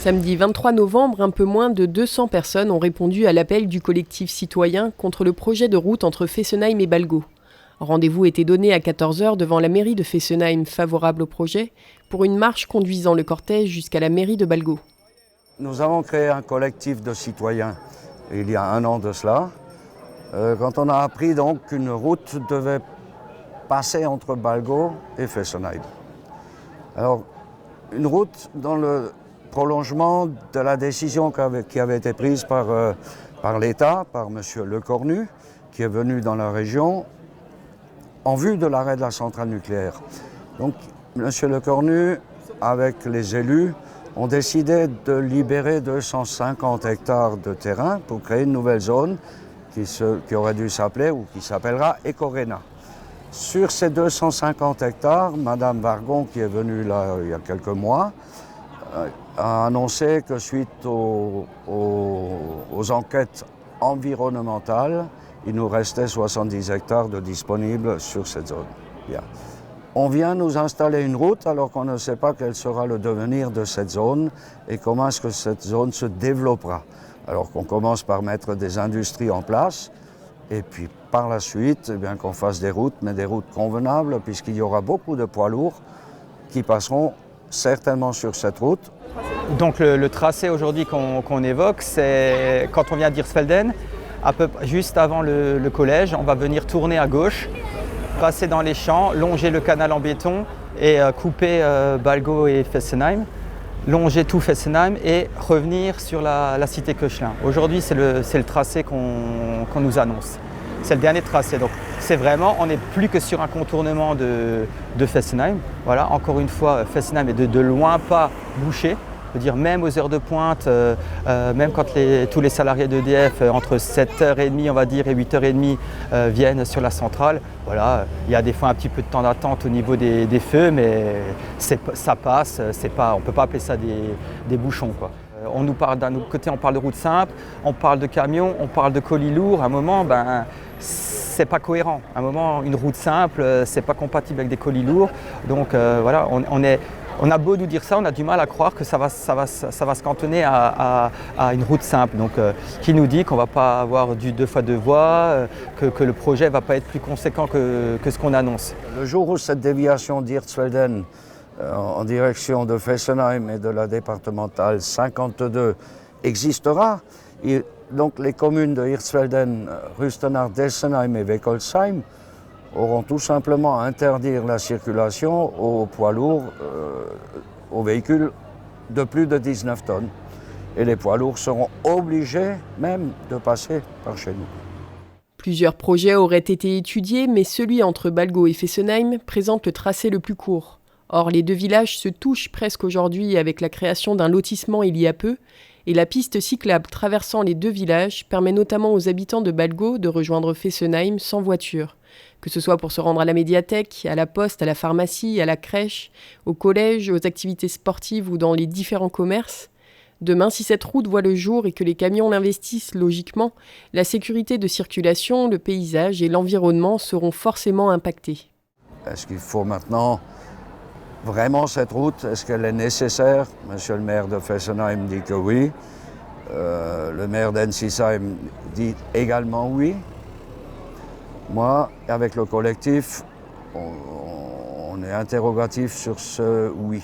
Samedi 23 novembre, un peu moins de 200 personnes ont répondu à l'appel du collectif citoyen contre le projet de route entre Fessenheim et Balgau. Rendez-vous était donné à 14h devant la mairie de Fessenheim favorable au projet pour une marche conduisant le cortège jusqu'à la mairie de Balgau. Nous avons créé un collectif de citoyens il y a un an de cela, quand on a appris donc qu'une route devait passer entre Balgau et Fessenheim. Alors, une route dans le prolongement de la décision qui avait été prise par l'État, par M. Lecornu, qui est venu dans la région en vue de l'arrêt de la centrale nucléaire. Donc, M. Lecornu, avec les élus, ont décidé de libérer 250 hectares de terrain pour créer une nouvelle zone qui aurait dû s'appeler ou qui s'appellera Ecorena. Sur ces 250 hectares, Mme Vargon, qui est venue là il y a quelques mois, a annoncé que suite aux enquêtes environnementales, il nous restait 70 hectares de disponibles sur cette zone. Bien. On vient nous installer une route alors qu'on ne sait pas quel sera le devenir de cette zone et comment est-ce que cette zone se développera. Alors qu'on commence par mettre des industries en place et puis par la suite, eh bien, qu'on fasse des routes, mais des routes convenables puisqu'il y aura beaucoup de poids lourds qui passeront certainement sur cette route. Donc le tracé aujourd'hui qu'on évoque, c'est quand on vient d'Hirtsfelden, juste avant le collège, on va venir tourner à gauche, passer dans les champs, longer le canal en béton et couper Balgau et Fessenheim, longer tout Fessenheim et revenir sur la cité Koechlin. Aujourd'hui, c'est le tracé qu'on nous annonce. C'est le dernier tracé. Donc c'est vraiment, on n'est plus que sur un contournement de Fessenheim. Voilà, encore une fois, Fessenheim est de loin pas bouché. Je veux dire, même aux heures de pointe, même quand tous les salariés d'EDF, entre 7h30 on va dire, et 8h30 viennent sur la centrale, voilà, il y a des fois un petit peu de temps d'attente au niveau des feux, mais ça passe, on ne peut pas appeler ça des bouchons, quoi. On nous parle d'un autre côté, on parle de route simple, on parle de camions, on parle de colis lourds. À un moment, c'est pas cohérent. À un moment, une route simple, c'est pas compatible avec des colis lourds. Donc voilà, on a beau nous dire ça, on a du mal à croire que ça va se cantonner à une route simple. Donc, qui nous dit qu'on ne va pas avoir du 2 fois 2 voies, que le projet ne va pas être plus conséquent que ce qu'on annonce. Le jour où cette déviation d'Hirtsfelden en direction de Fessenheim et de la départementale 52 existera, donc les communes de Hirtsfelden, Rüstenach, Dessenheim et Wekolsheim auront tout simplement à interdire la circulation aux poids lourds, aux véhicules de plus de 19 tonnes. Et les poids lourds seront obligés même de passer par chez nous. Plusieurs projets auraient été étudiés, mais celui entre Balgau et Fessenheim présente le tracé le plus court. Or, les deux villages se touchent presque aujourd'hui avec la création d'un lotissement il y a peu, et la piste cyclable traversant les deux villages permet notamment aux habitants de Balgau de rejoindre Fessenheim sans voiture. Que ce soit pour se rendre à la médiathèque, à la poste, à la pharmacie, à la crèche, au collège, aux activités sportives ou dans les différents commerces. Demain, si cette route voit le jour et que les camions l'investissent logiquement, la sécurité de circulation, le paysage et l'environnement seront forcément impactés. Est-ce qu'il faut maintenant vraiment cette route? Est-ce qu'elle est nécessaire? Monsieur le maire de Fessenheim dit que oui. Le maire d'Ensisheim dit également oui. Moi, avec le collectif, on est interrogatif sur ce oui.